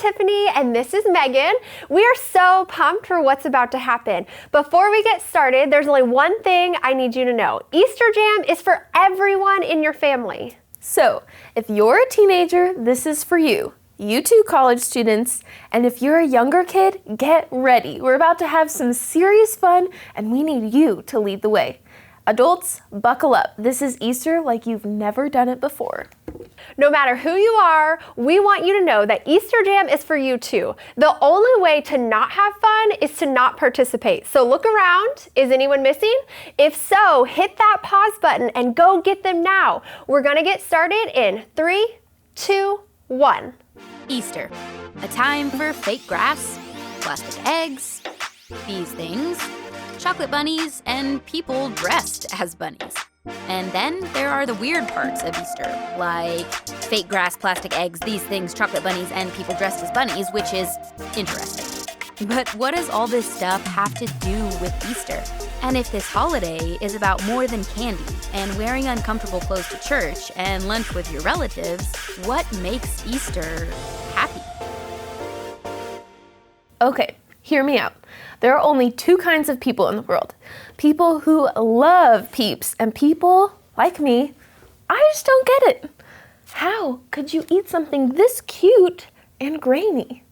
Tiffany, and this is Megan. We are so pumped for what's about to happen. Before we get started, there's only one thing I need you to know. Easter Jam is for everyone in your family. So, if you're a teenager, this is for you. You too, college students. And if you're a younger kid, get ready. We're about to have some serious fun, and we need you to lead the way. Adults, buckle up. This is Easter like you've never done it before. No matter who you are, we want you to know that Easter Jam is for you too. The only way to not have fun is to not participate. So look around. Is anyone missing? If so, hit that pause button and go get them now. We're gonna get started in 3, 2, 1. Easter, a time for fake grass, plastic eggs, these things, chocolate bunnies, and people dressed as bunnies. And then there are the weird parts of Easter, like fake grass, plastic eggs, these things, chocolate bunnies, and people dressed as bunnies, which is interesting. But what does all this stuff have to do with Easter? And if this holiday is about more than candy and wearing uncomfortable clothes to church and lunch with your relatives, what makes Easter happy? Okay, hear me out. There are only two kinds of people in the world. People who love Peeps and people like me. I just don't get it. How could you eat something this cute and grainy?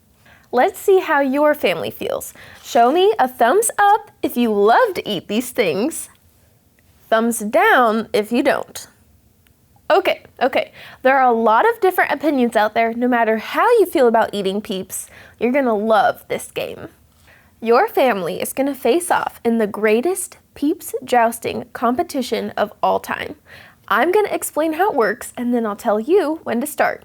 Let's see how your family feels. Show me a thumbs up if you love to eat these things. Thumbs down if you don't. Okay. There are a lot of different opinions out there. No matter how you feel about eating Peeps, you're gonna love this game. Your family is gonna face off in the greatest Peeps jousting competition of all time. I'm gonna explain how it works, and then I'll tell you when to start.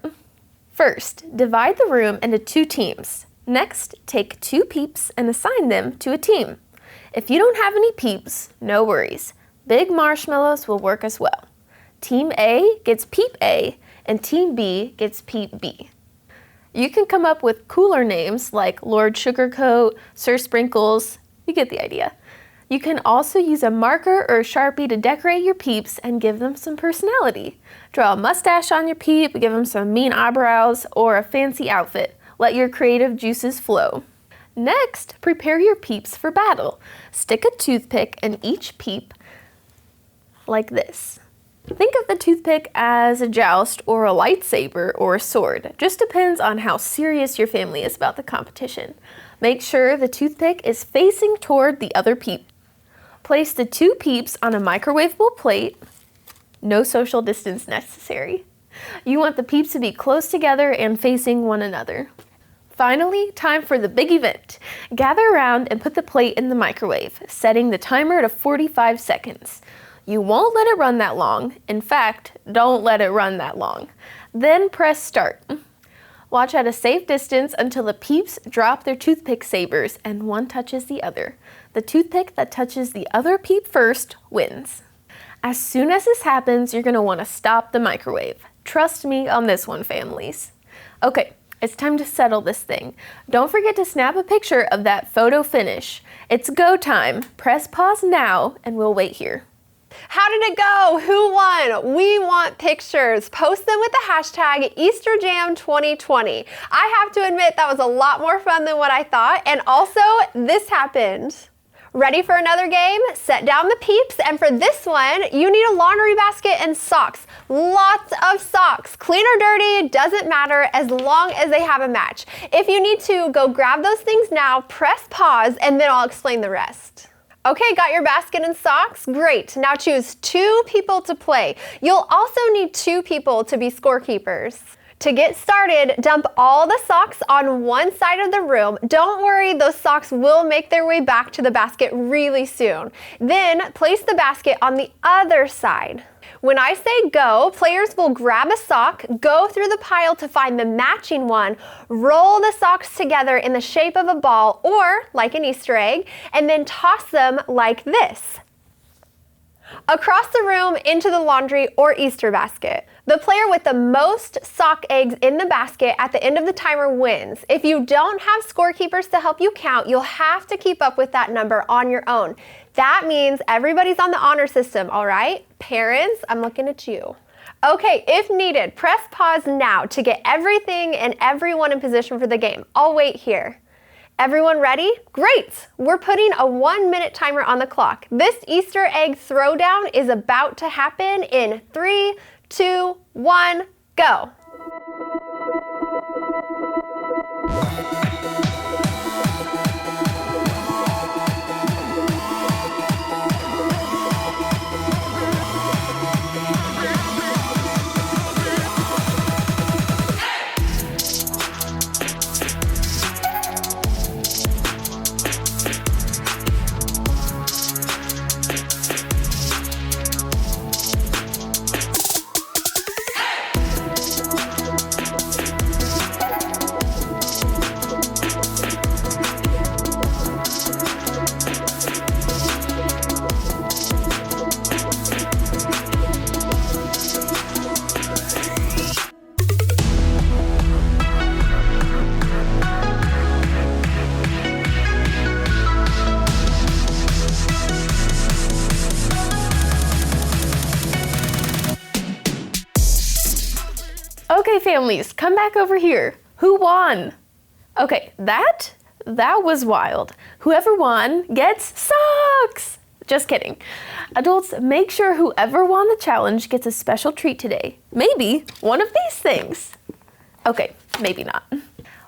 First, divide the room into 2 teams. Next, take 2 Peeps and assign them to a team. If you don't have any Peeps, no worries. Big marshmallows will work as well. Team A gets Peep A, and Team B gets Peep B. You can come up with cooler names like Lord Sugarcoat, Sir Sprinkles. You get the idea. You can also use a marker or a Sharpie to decorate your Peeps and give them some personality. Draw a mustache on your Peep, give them some mean eyebrows, or a fancy outfit. Let your creative juices flow. Next, prepare your Peeps for battle. Stick a toothpick in each Peep like this. Think of the toothpick as a joust or a lightsaber or a sword. It just depends on how serious your family is about the competition. Make sure the toothpick is facing toward the other Peep. Place the 2 Peeps on a microwavable plate. No social distance necessary. You want the Peeps to be close together and facing one another. Finally, time for the big event. Gather around and put the plate in the microwave, setting the timer to 45 seconds. You won't let it run that long. In fact, don't let it run that long. Then press start. Watch at a safe distance until the Peeps drop their toothpick sabers and one touches the other. The toothpick that touches the other Peep first wins. As soon as this happens, you're gonna wanna stop the microwave. Trust me on this one, families. Okay, it's time to settle this thing. Don't forget to snap a picture of that photo finish. It's go time. Press pause now and we'll wait here. How did it go? Who won? We want pictures. Post them with the hashtag EasterJam2020. I have to admit that was a lot more fun than what I thought, and also this happened. Ready for another game? Set down the Peeps, and for this one, you need a laundry basket and socks. Lots of socks. Clean or dirty, doesn't matter as long as they have a match. If you need to go grab those things now, press pause, and then I'll explain the rest. Okay, got your basket and socks? Great. Now choose 2 people to play. You'll also need 2 people to be scorekeepers. To get started, dump all the socks on one side of the room. Don't worry, those socks will make their way back to the basket really soon. Then place the basket on the other side. When I say go, players will grab a sock, go through the pile to find the matching one, roll the socks together in the shape of a ball or like an Easter egg, and then toss them like this. Across the room into the laundry or Easter basket. The player with the most sock eggs in the basket at the end of the timer wins. If you don't have scorekeepers to help you count, you'll have to keep up with that number on your own. That means everybody's on the honor system, all right? Parents, I'm looking at you. Okay, if needed, press pause now to get everything and everyone in position for the game. I'll wait here. Everyone ready? Great! We're putting a 1-minute timer on the clock. This Easter egg throwdown is about to happen in 3, 2, 1, go! Okay, families, come back over here. Who won? Okay, that was wild. Whoever won gets socks! Just kidding. Adults, make sure whoever won the challenge gets a special treat today. Maybe one of these things. Okay, maybe not.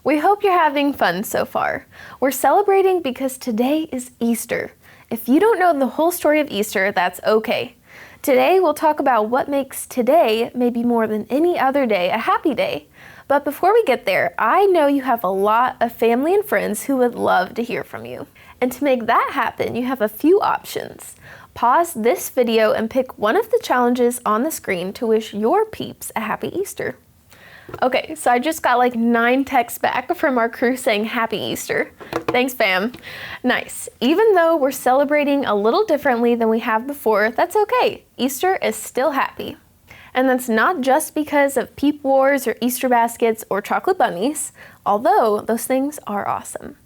We hope you're having fun so far. We're celebrating because today is Easter. If you don't know the whole story of Easter, that's okay. Today we'll talk about what makes today, maybe more than any other day, a happy day. But before we get there, I know you have a lot of family and friends who would love to hear from you. And to make that happen, you have a few options. Pause this video and pick one of the challenges on the screen to wish your peeps a happy Easter. Okay, so I just got like 9 texts back from our crew saying Happy Easter. Thanks, fam. Nice. Even though we're celebrating a little differently than we have before, that's okay. Easter is still happy. And that's not just because of peep wars or Easter baskets or chocolate bunnies, although those things are awesome.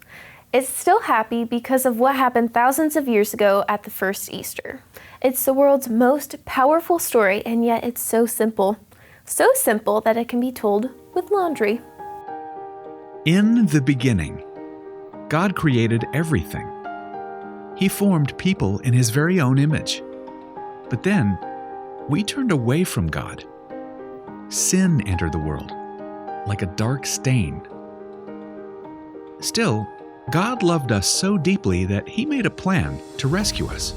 It's still happy because of what happened thousands of years ago at the first Easter. It's the world's most powerful story, and yet it's so simple. So simple that it can be told with laundry. In the beginning, God created everything. He formed people in His very own image. But then, we turned away from God. Sin entered the world, like a dark stain. Still, God loved us so deeply that He made a plan to rescue us.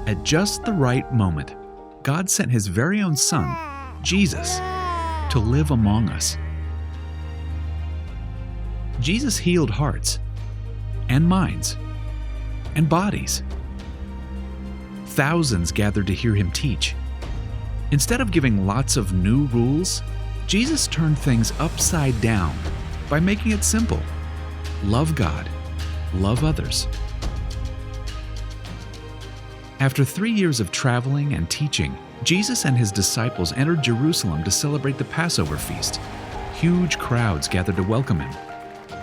At just the right moment, God sent His very own Son, Jesus, to live among us. Jesus healed hearts and minds and bodies. Thousands gathered to hear Him teach. Instead of giving lots of new rules, Jesus turned things upside down by making it simple. Love God, love others. After 3 years of traveling and teaching, Jesus and His disciples entered Jerusalem to celebrate the Passover feast. Huge crowds gathered to welcome Him.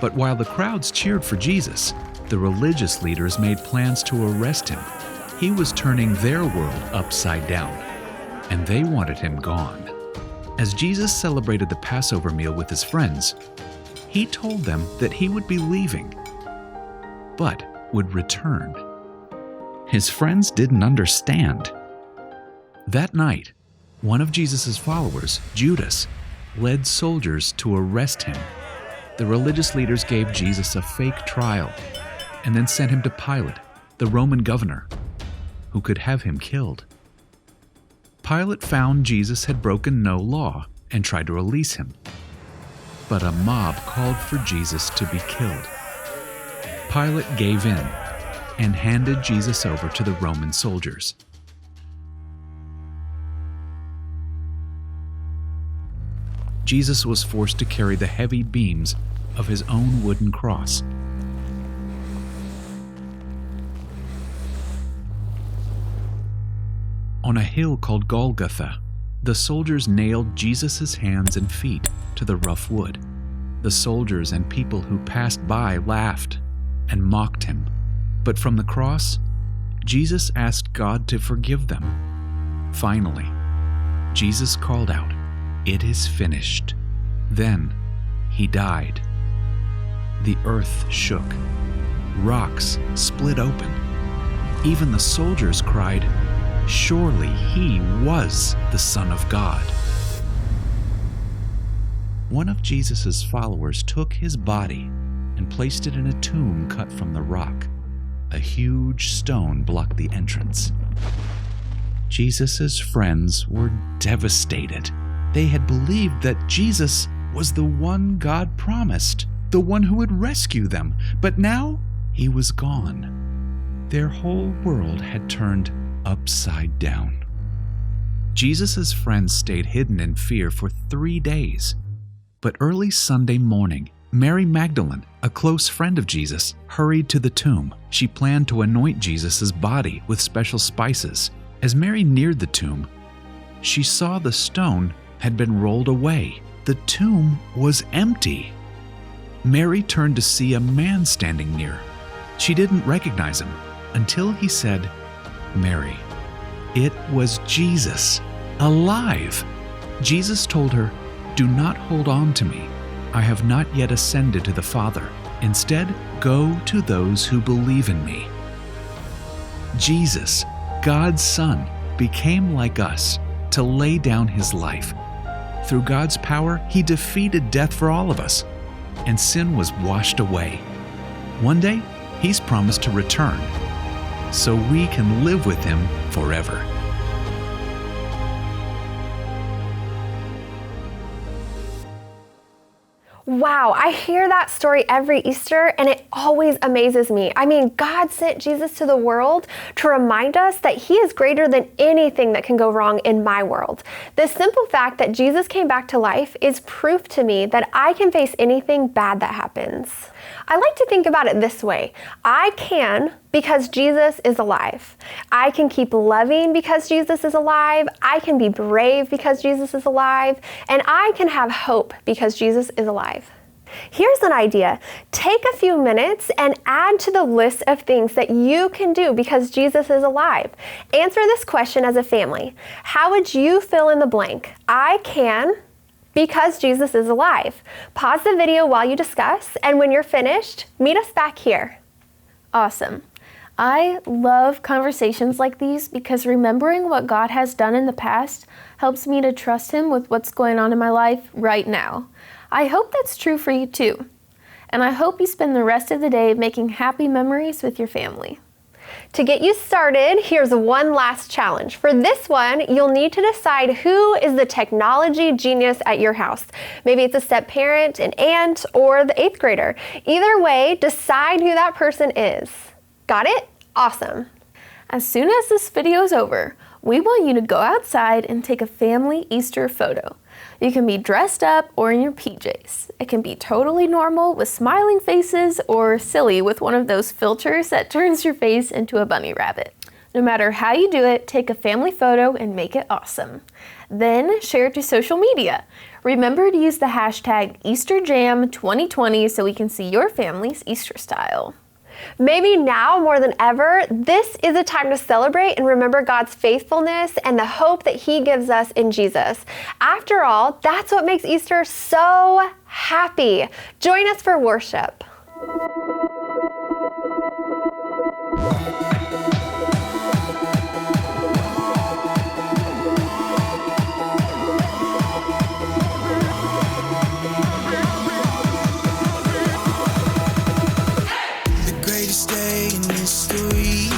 But while the crowds cheered for Jesus, the religious leaders made plans to arrest Him. He was turning their world upside down, and they wanted Him gone. As Jesus celebrated the Passover meal with His friends, He told them that He would be leaving, but would return. His friends didn't understand. That night, one of Jesus' followers, Judas, led soldiers to arrest Him. The religious leaders gave Jesus a fake trial and then sent Him to Pilate, the Roman governor, who could have Him killed. Pilate found Jesus had broken no law and tried to release Him. But a mob called for Jesus to be killed. Pilate gave in and handed Jesus over to the Roman soldiers. Jesus was forced to carry the heavy beams of His own wooden cross. On a hill called Golgotha, the soldiers nailed Jesus' hands and feet to the rough wood. The soldiers and people who passed by laughed and mocked Him. But from the cross, Jesus asked God to forgive them. Finally, Jesus called out, "It is finished." Then he died. The earth shook. Rocks split open. Even the soldiers cried, "Surely he was the Son of God." One of Jesus' followers took his body and placed it in a tomb cut from the rock. A huge stone blocked the entrance. Jesus' friends were devastated. They had believed that Jesus was the one God promised, the one who would rescue them, but now he was gone. Their whole world had turned upside down. Jesus' friends stayed hidden in fear for 3 days. But early Sunday morning, Mary Magdalene, a close friend of Jesus, hurried to the tomb. She planned to anoint Jesus' body with special spices. As Mary neared the tomb, she saw the stone had been rolled away. The tomb was empty. Mary turned to see a man standing near. She didn't recognize him until he said, "Mary." It was Jesus, alive. Jesus told her, "Do not hold on to me. I have not yet ascended to the Father. Instead, go to those who believe in me." Jesus, God's Son, became like us to lay down his life. Through God's power, he defeated death for all of us, and sin was washed away. One day, he's promised to return, so we can live with him forever. Wow, I hear that story every Easter and it always amazes me. I mean, God sent Jesus to the world to remind us that he is greater than anything that can go wrong in my world. The simple fact that Jesus came back to life is proof to me that I can face anything bad that happens. I like to think about it this way. I can because Jesus is alive. I can keep loving because Jesus is alive. I can be brave because Jesus is alive. And I can have hope because Jesus is alive. Here's an idea. Take a few minutes and add to the list of things that you can do because Jesus is alive. Answer this question as a family. How would you fill in the blank? I can because Jesus is alive. Pause the video while you discuss, and when you're finished, meet us back here. Awesome. I love conversations like these because remembering what God has done in the past helps me to trust him with what's going on in my life right now. I hope that's true for you too. And I hope you spend the rest of the day making happy memories with your family. To get you started, here's one last challenge. For this one, you'll need to decide who is the technology genius at your house. Maybe it's a step-parent, an aunt, or the 8th grader. Either way, decide who that person is. Got it? Awesome. As soon as this video is over, we want you to go outside and take a family Easter photo. You can be dressed up or in your PJs. It can be totally normal with smiling faces or silly with one of those filters that turns your face into a bunny rabbit. No matter how you do it, take a family photo and make it awesome. Then share it to social media. Remember to use the hashtag EasterJam2020 so we can see your family's Easter style. Maybe now more than ever, this is a time to celebrate and remember God's faithfulness and the hope that he gives us in Jesus. After all, that's what makes Easter so happy. Join us for worship. Day in history,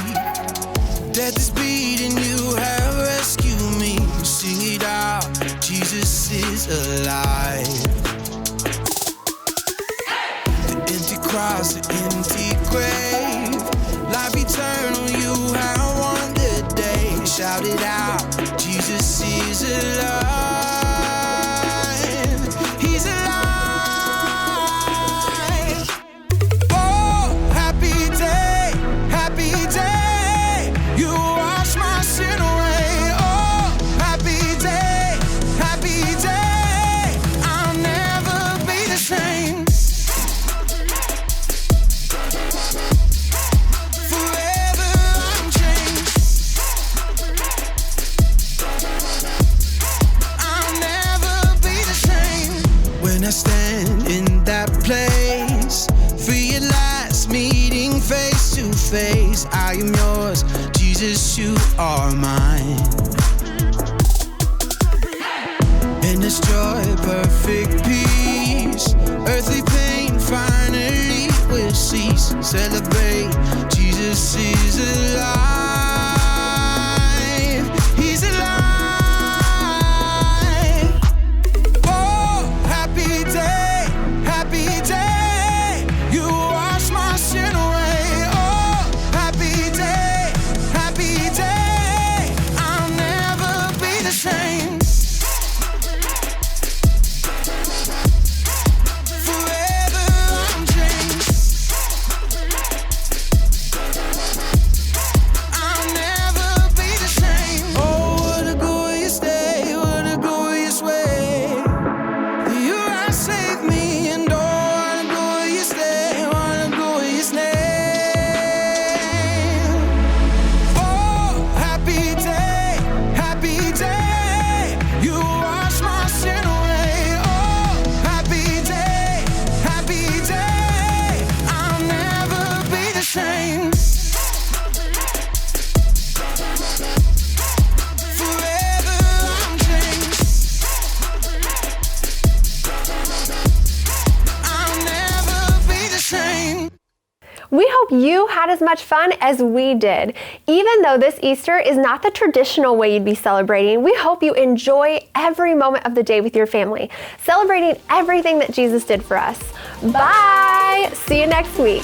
death is beating, you have rescued me. Sing it out, Jesus is alive. The empty cross, the empty grave, life eternal, you have won the day. Shout it out, Jesus is alive. He's alive. face. I am yours, Jesus, you are mine. In this joy, perfect peace, earthly pain finally will cease. Celebrate, Jesus is alive. He's alive. Oh, happy day, happy day. You wash my sin away. Oh, happy day, happy day. I'll never be the same. Forever I'm changed. I'll never be the same. Oh, what a glorious day, what a glorious way. You have saved me, and oh, what a glorious day, what a glorious name. Oh, happy day, happy day. You wash my sin away. Oh, happy day, happy day. I'll never be the same. Forever I'm changed. I'll never be the same. We hope you had as much fun as we did. Even though this Easter is not the traditional way you'd be celebrating, we hope you enjoy every moment of the day with your family, celebrating everything that Jesus did for us. Bye! See you next week.